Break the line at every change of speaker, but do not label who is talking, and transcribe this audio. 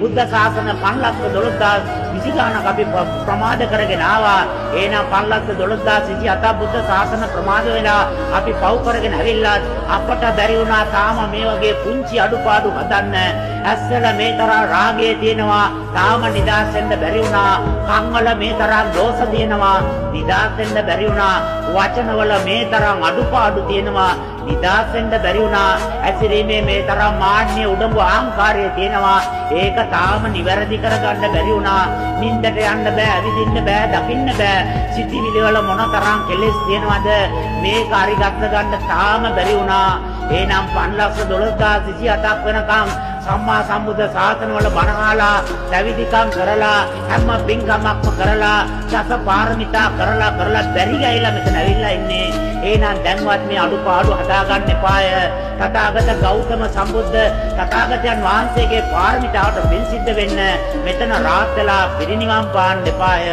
බුද්ධ ශාසන 512000 ගානක් අපි ප්‍රමාද කරගෙන ආවා. එහෙනම් 512027 බුද්ධ ශාසන ප්‍රමාද වෙලා අපි පව් කරගෙන ඇවිල්ලා අපට බැරි වුණා තාම මේ වගේ පුංචි අඩුපාඩු හදන්න. ඇස්වල මේ තරම් රාගය තියෙනවා තාම නිදාස් වෙන්න බැරි වුණා. කන්වල මේ තරම් දෝෂ තියෙනවා නිදාස් වෙන්න බැරි වුණා. වචනවල මේ තරම් අඩුපාඩු තියෙනවා නිදාස් වෙන්න බැරි වුණා. ඇසිරීමේ මේ තරම් මාන්නය උඩඟු අහංකාරය තියෙනවා ඒක තාම නිවැරදි කරගන්න බැරි වුණා. නින්දට යන්න බෑ, ඇවිදින්න බෑ, දකින්න බෑ. සිතිවිලි වල මොන තරම් කෙලෙස් තියෙනවද මේක හරි ගන්න ගන්න තාම බැරි වුණා. එහෙනම් 512027ක් වෙනකම් සම්මා සම්බුද්ධ ශාසන වල බණහලා පැවිදිකම් කරලා හැම පින්කමක්ම කරලා දස පාරමිතා කරලා බැරි ගයිලා මෙතන ඇවිල්ලා ඉන්නේ. එහෙනම් දැන්වත් මේ අඩුපාඩු හදාගන්න එපාය. තථාගත ගෞතම සම්බුද්ධ තථාගතයන් වහන්සේගේ පාරමිතාවට පින් සිද්ධ වෙන්න මෙතන රාත් වෙලා පිරිනිවන් පාන්න එපාය.